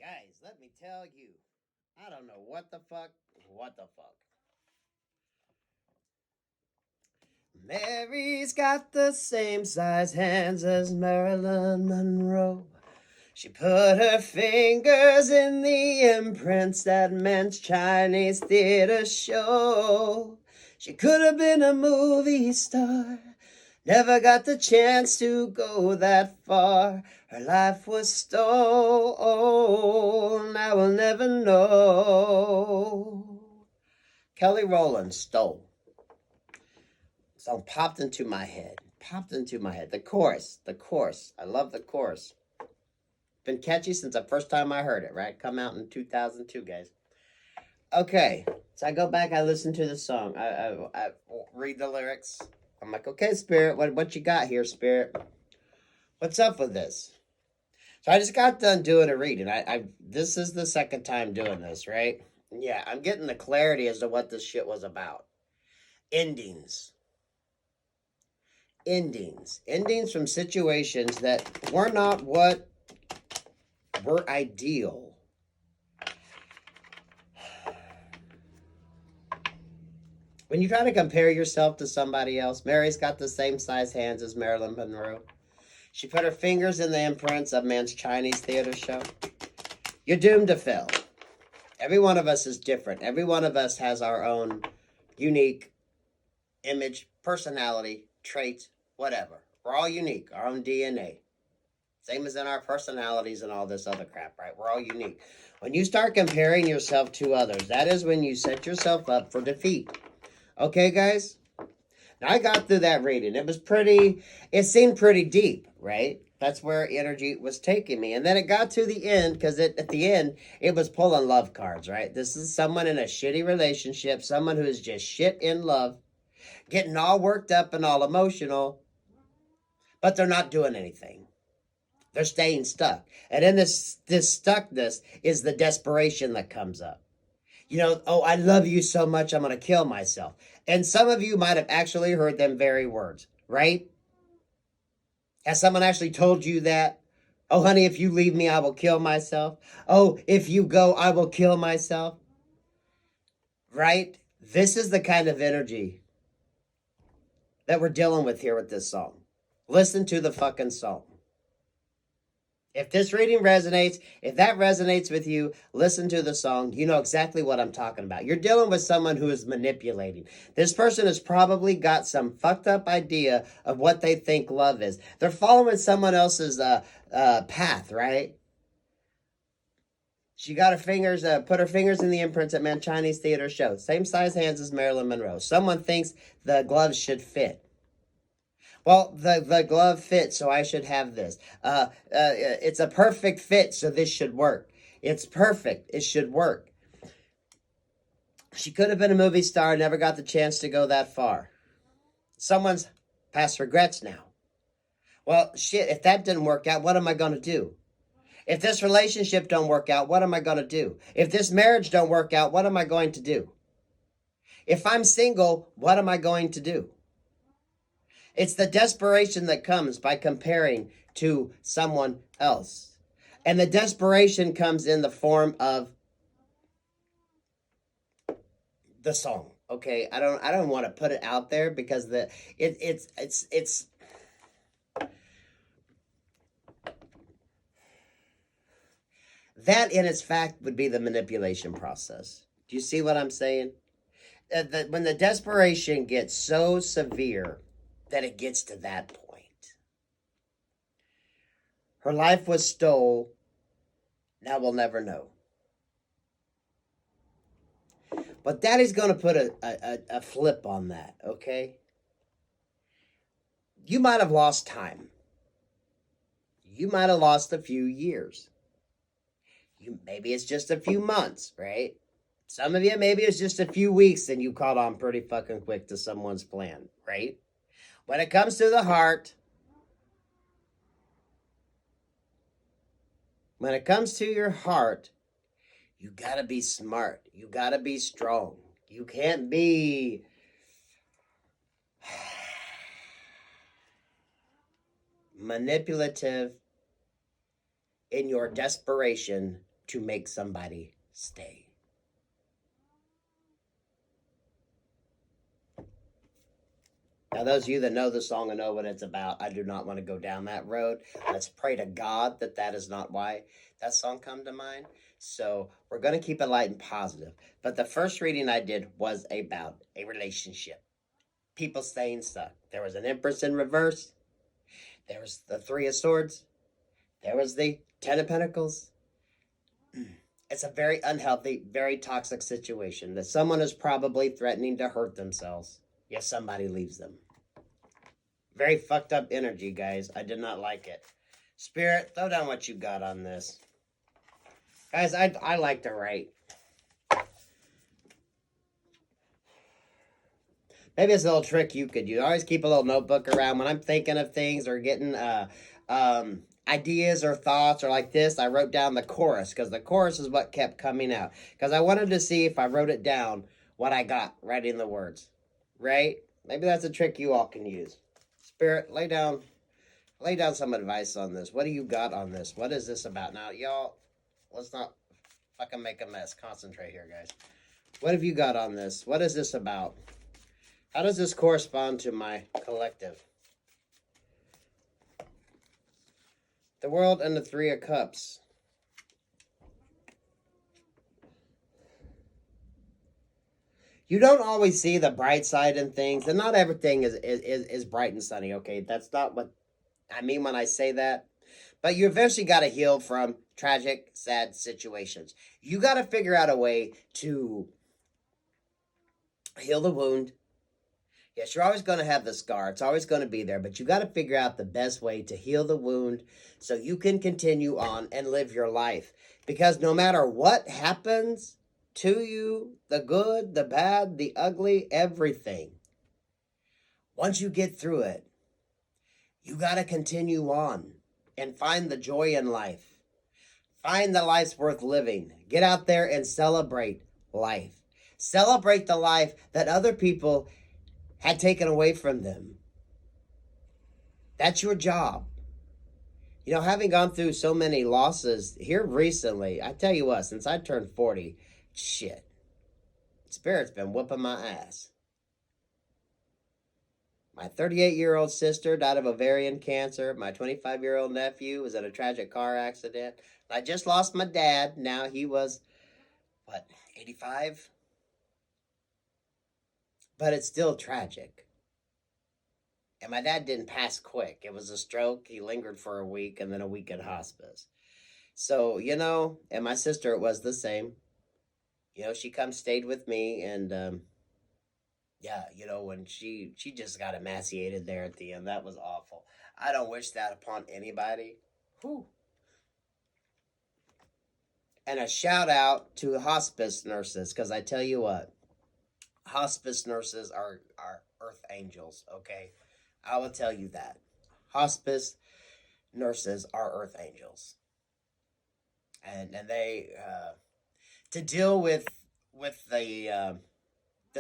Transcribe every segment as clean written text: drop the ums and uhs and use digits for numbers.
Guys, let me tell you, I don't know what the fuck. Mary's got the same size hands as Marilyn Monroe. She put her fingers in the imprints that Men's Chinese theater show. She could have been a movie star, never got the chance to go that far. Her life was stolen, I will never know. Kelly Roland, Stole. Song popped into my head. The chorus. I love the chorus. Been catchy since the first time I heard it, right? Come out in 2002, guys. Okay, so I go back, I listen to the song. I read the lyrics. I'm like, okay, Spirit, what you got here, Spirit? What's up with this? So I just got done doing a reading. This is the second time doing this, right? Yeah, I'm getting the clarity as to what this shit was about. Endings from situations that were not what were ideal. When you try to compare yourself to somebody else, Mary's got the same size hands as Marilyn Monroe. She put her fingers in the imprints of Men's Chinese theater show. You're doomed to fail. Every one of us is different. Every one of us has our own unique image, personality, traits, whatever. We're all unique, our own DNA. Same as in our personalities and all this other crap, right? We're all unique. When you start comparing yourself to others, that is when you set yourself up for defeat. Okay, guys? Now, I got through that reading. It seemed pretty deep, right? That's where energy was taking me. And then it got to the end, because at the end, it was pulling love cards, right? This is someone in a shitty relationship, someone who is just shit in love, getting all worked up and all emotional, but they're not doing anything. They're staying stuck. And in this stuckness is the desperation that comes up. You know, oh, I love you so much, I'm going to kill myself. And some of you might have actually heard them very words, right? Has someone actually told you that? Oh, honey, if you leave me, I will kill myself. Oh, if you go, I will kill myself. Right? This is the kind of energy that we're dealing with here with this song. Listen to the fucking song. If this reading resonates, if that resonates with you, listen to the song. You know exactly what I'm talking about. You're dealing with someone who is manipulating. This person has probably got some fucked up idea of what they think love is. They're following someone else's path, right? She got her fingers, put her fingers in the imprints at Men's Chinese theater show. Same size hands as Marilyn Monroe. Someone thinks the gloves should fit. Well, the glove fits, so I should have this. It's a perfect fit, so this should work. It's perfect. It should work. She could have been a movie star, never got the chance to go that far. Someone's past regrets now. Well, shit, if that didn't work out, what am I going to do? If this relationship don't work out, what am I going to do? If this marriage don't work out, what am I going to do? If I'm single, what am I going to do? It's the desperation that comes by comparing to someone else. And the desperation comes in the form of the song. Okay, I don't want to put it out there because it's that in its fact would be the manipulation process. Do you see what I'm saying? When the desperation gets so severe that it gets to that point. Her life was stole. Now we'll never know. But Daddy's going to put a flip on that, okay? You might have lost time. You might have lost a few years. Maybe it's just a few months, right? Some of you, maybe it's just a few weeks and you caught on pretty fucking quick to someone's plan, right? When it comes to the heart, when it comes to your heart, you gotta be smart. You gotta be strong. You can't be manipulative in your desperation to make somebody stay. Now, those of you that know the song and know what it's about, I do not want to go down that road. Let's pray to God that that is not why that song come to mind. So we're going to keep it light and positive. But the first reading I did was about a relationship. People staying stuck. There was an Empress in reverse. There was the Three of Swords. There was the Ten of Pentacles. It's a very unhealthy, very toxic situation that someone is probably threatening to hurt themselves if somebody leaves them. Very fucked up energy, guys. I did not like it. Spirit, throw down what you got on this. Guys, I like to write. Maybe it's a little trick you could use. I always keep a little notebook around when I'm thinking of things or getting ideas or thoughts or like this. I wrote down the chorus because the chorus is what kept coming out. Because I wanted to see if I wrote it down, what I got writing the words. Right? Maybe that's a trick you all can use. Spirit, lay down some advice on this. What do you got on this? What is this about? Now, y'all, let's not fucking make a mess. Concentrate here, guys. What have you got on this? What is this about? How does this correspond to my collective? The World and the Three of Cups. You don't always see the bright side in things, and not everything is bright and sunny, okay? That's not what I mean when I say that. But you eventually got to heal from tragic, sad situations. You got to figure out a way to heal the wound. Yes, you're always going to have the scar. It's always going to be there. But you got to figure out the best way to heal the wound so you can continue on and live your life. Because no matter what happens to you, the good, the bad, the ugly, everything, once you get through it, you got to continue on and find the joy in life. Find the life's worth living. Get out there and celebrate life. Celebrate the life that other people had taken away from them. That's your job. You know, having gone through so many losses here recently, I tell you what, since I turned 40, shit, Spirit's been whooping my ass. My 38-year-old sister died of ovarian cancer. My 25-year-old nephew was in a tragic car accident. I just lost my dad. Now he was, 85? But it's still tragic. And my dad didn't pass quick. It was a stroke. He lingered for a week and then a week in hospice. So, you know, and my sister, it was the same. You know, she stayed with me, and yeah, you know, when she just got emaciated there at the end. That was awful. I don't wish that upon anybody. Whew. And a shout out to hospice nurses, because I tell you what, hospice nurses are earth angels, okay? I will tell you that. Hospice nurses are earth angels. And they, to deal with the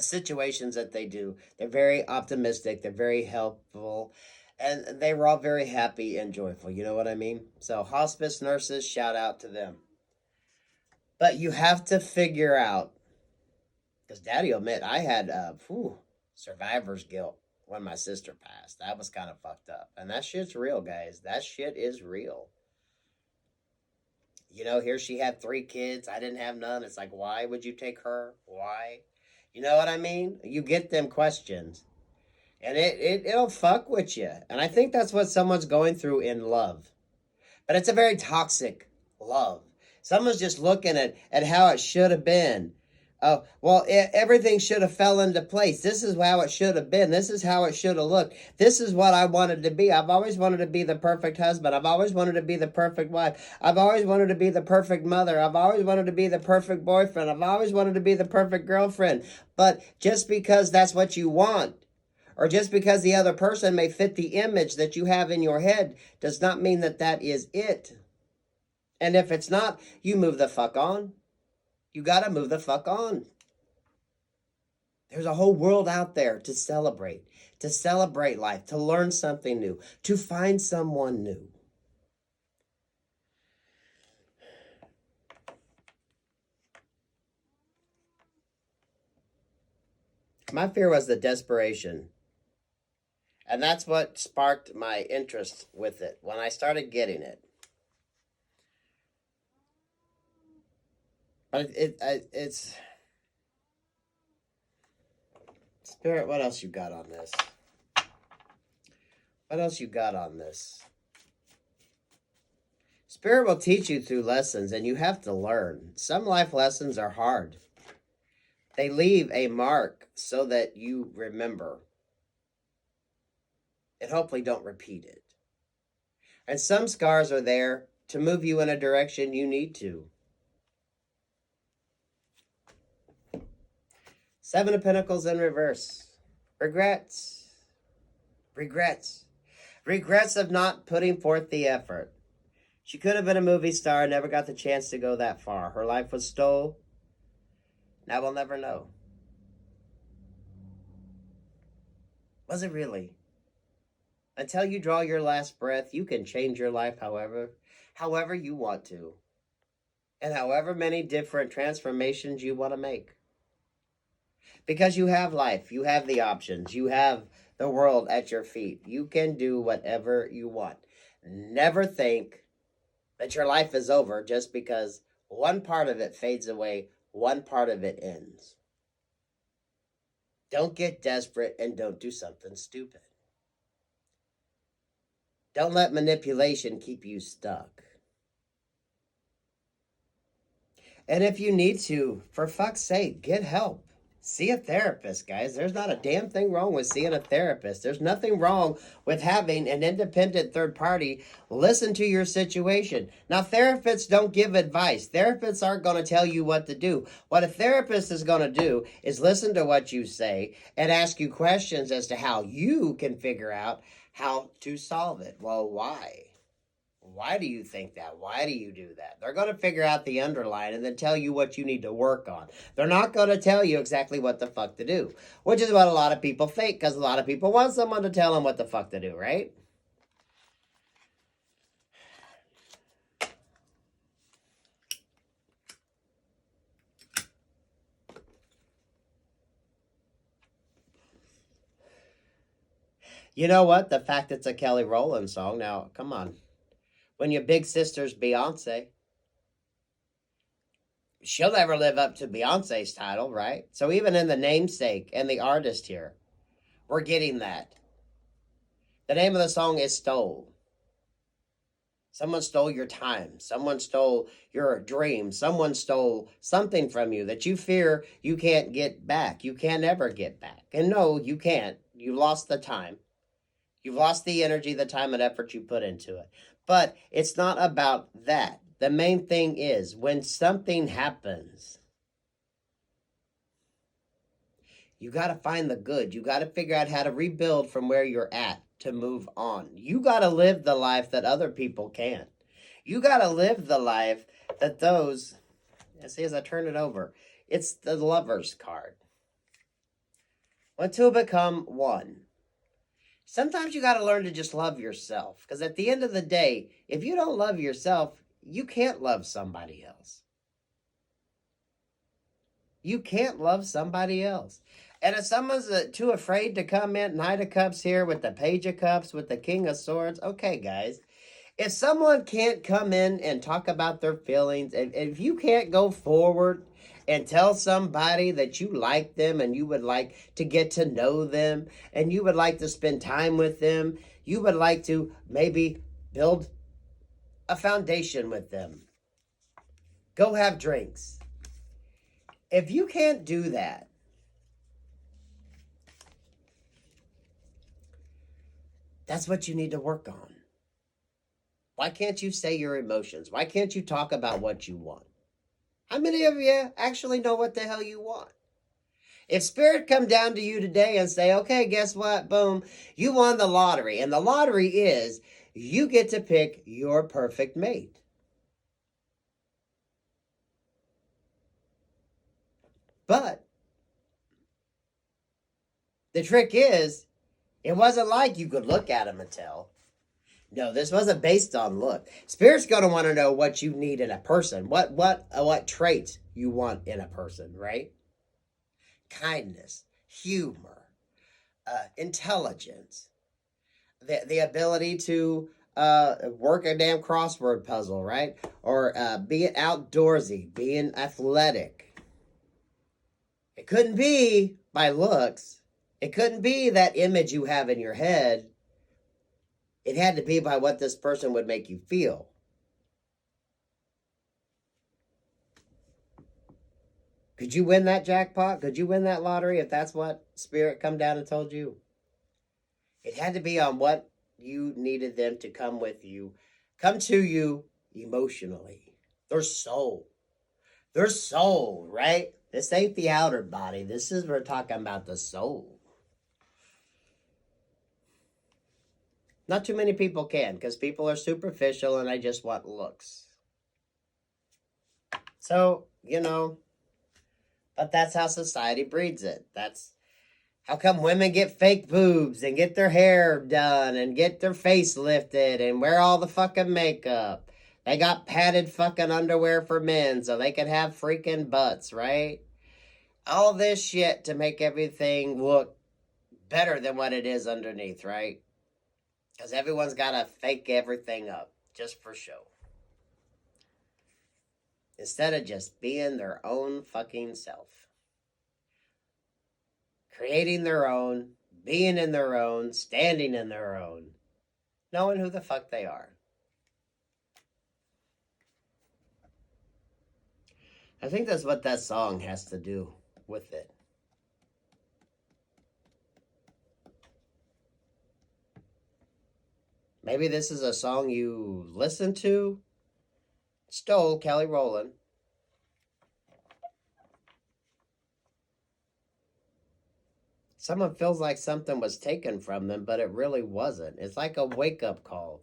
situations that they do, they're very optimistic, they're very helpful, and they were all very happy and joyful, you know what I mean? So hospice nurses, shout out to them. But you have to figure out, because Daddy will admit, I had survivor's guilt when my sister passed. That was kind of fucked up. And that shit's real, guys. That shit is real. You know, here she had 3 kids. I didn't have none. It's like, why would you take her? Why? You know what I mean? You get them questions. And it'll fuck with you. And I think that's what someone's going through in love. But it's a very toxic love. Someone's just looking at how it should have been. Everything should have fell into place. This is how it should have been. This is how it should have looked. This is what I wanted to be. I've always wanted to be the perfect husband. I've always wanted to be the perfect wife. I've always wanted to be the perfect mother. I've always wanted to be the perfect boyfriend. I've always wanted to be the perfect girlfriend. But just because that's what you want, or just because the other person may fit the image that you have in your head, does not mean that that is it. And if it's not, you move the fuck on. You got to move the fuck on. There's a whole world out there to celebrate life, to learn something new, to find someone new. My fear was the desperation. And that's what sparked my interest with it when I started getting it. But it's Spirit, what else you got on this? What else you got on this? Spirit will teach you through lessons, and you have to learn. Some life lessons are hard. They leave a mark so that you remember. And hopefully don't repeat it. And some scars are there to move you in a direction you need to. Seven of Pentacles in reverse. Regrets. Regrets. Regrets of not putting forth the effort. She could have been a movie star, never got the chance to go that far. Her life was stole. Now we'll never know. Was it really? Until you draw your last breath, you can change your life however you want to. And however many different transformations you want to make. Because you have life, you have the options, you have the world at your feet. You can do whatever you want. Never think that your life is over just because one part of it fades away, one part of it ends. Don't get desperate and don't do something stupid. Don't let manipulation keep you stuck. And if you need to, for fuck's sake, get help. See a therapist, guys. There's not a damn thing wrong with seeing a therapist. There's nothing wrong with having an independent third party listen to your situation. Now, therapists don't give advice. Therapists aren't going to tell you what to do. What a therapist is going to do is listen to what you say and ask you questions as to how you can figure out how to solve it. Well, why? Why do you think that? Why do you do that? They're going to figure out the underline and then tell you what you need to work on. They're not going to tell you exactly what the fuck to do, which is what a lot of people think, because a lot of people want someone to tell them what the fuck to do, right? You know what? The fact it's a Kelly Roland song. Now, come on. When your big sister's Beyonce, she'll never live up to Beyonce's title, right? So even in the namesake and the artist here, we're getting that. The name of the song is Stole. Someone stole your time. Someone stole your dream. Someone stole something from you that you fear you can't get back. You can't ever get back. And no, you can't. You lost the time. You've lost the energy, the time, and effort you put into it. But it's not about that. The main thing is when something happens, you got to find the good. You got to figure out how to rebuild from where you're at to move on. You got to live the life that other people can't. You got to live the life that those, see as I turn it over, it's the Lover's card. When two become one. Sometimes you got to learn to just love yourself. Because at the end of the day, if you don't love yourself, you can't love somebody else. You can't love somebody else. And if someone's too afraid to come in, Knight of Cups here with the Page of Cups, with the King of Swords, okay, guys. If someone can't come in and talk about their feelings, if you can't go forward and tell somebody that you like them and you would like to get to know them and you would like to spend time with them, you would like to maybe build a foundation with them, go have drinks. If you can't do that, that's what you need to work on. Why can't you say your emotions? Why can't you talk about what you want? How many of you actually know what the hell you want? If Spirit come down to you today and say, okay, guess what? Boom, you won the lottery. And the lottery is you get to pick your perfect mate. But the trick is, it wasn't like you could look at them and tell. No, this wasn't based on look. Spirit's going to want to know what you need in a person. What traits you want in a person, right? Kindness, humor, intelligence, the ability to work a damn crossword puzzle, right? Or being outdoorsy, being athletic. It couldn't be by looks. It couldn't be that image you have in your head. It had to be by what this person would make you feel. Could you win that jackpot? Could you win that lottery if that's what Spirit come down and told you? It had to be on what you needed them to come with you, come to you emotionally. Their soul. Their soul, right? This ain't the outer body. This is, we're talking about the soul. Not too many people can, because people are superficial and they just want looks. So, you know, but that's how society breeds it. That's how come women get fake boobs and get their hair done and get their face lifted and wear all the fucking makeup. They got padded fucking underwear for men so they can have freaking butts, right? All this shit to make everything look better than what it is underneath, right? Because everyone's got to fake everything up just for show. Instead of just being their own fucking self. Creating their own, being in their own, standing in their own. Knowing who the fuck they are. I think that's what that song has to do with it. Maybe this is a song you listen to. Stole Kelly Roland. Someone feels like something was taken from them, but it really wasn't. It's like a wake-up call.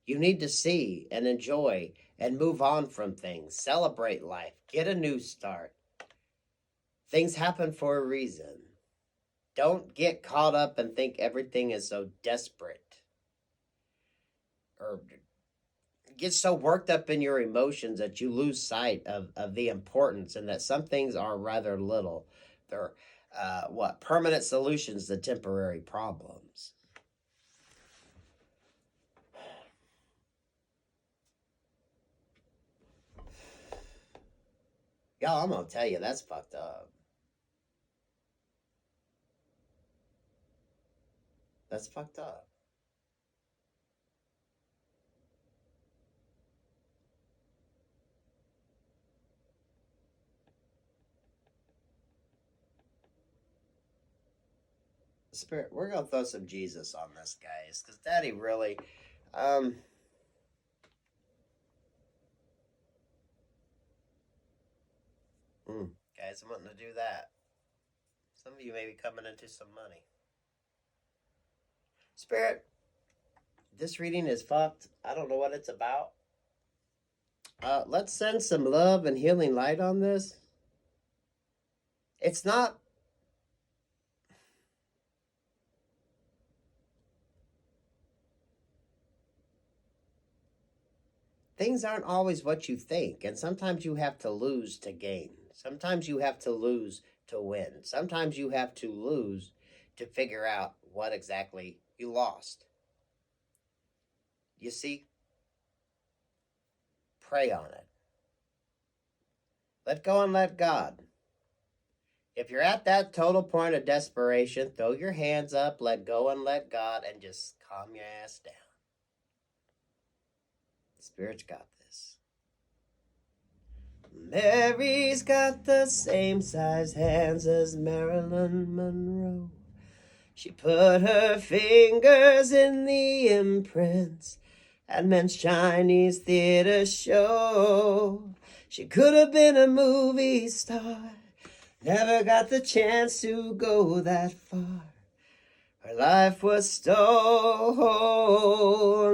You need to see and enjoy and move on from things. Celebrate life. Get a new start. Things happen for a reason. Don't get caught up and think everything is so desperate. Or get so worked up in your emotions that you lose sight of the importance and that some things are rather little. They're permanent solutions to temporary problems. Y'all, I'm gonna tell you, that's fucked up. That's fucked up. Spirit, we're gonna throw some Jesus on this, guys, because Daddy really, guys, I'm wanting to do that. Some of you may be coming into some money. Spirit, this reading is fucked. I don't know what it's about. Let's send some love and healing light on this. It's not. Things aren't always what you think, and sometimes you have to lose to gain. Sometimes you have to lose to win. Sometimes you have to lose to figure out what exactly you lost. You see? Pray on it. Let go and let God. If you're at that total point of desperation, throw your hands up, let go and let God, and just calm your ass down. The Spirit's got this. Mary's got the same size hands as Marilyn Monroe. She put her fingers in the imprints at men's Chinese theater show. She could have been a movie star, never got the chance to go that far. Her life was stolen,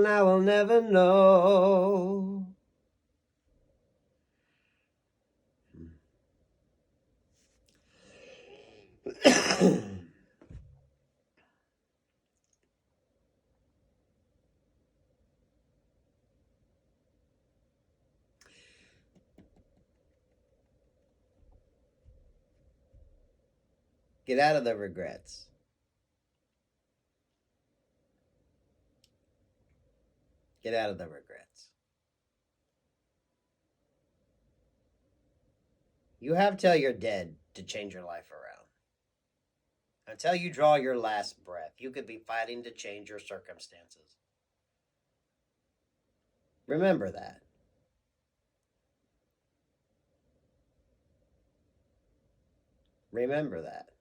I will never know. Get out of the regrets. Get out of the regrets. You have till you're dead to change your life around. Until you draw your last breath, you could be fighting to change your circumstances. Remember that. Remember that.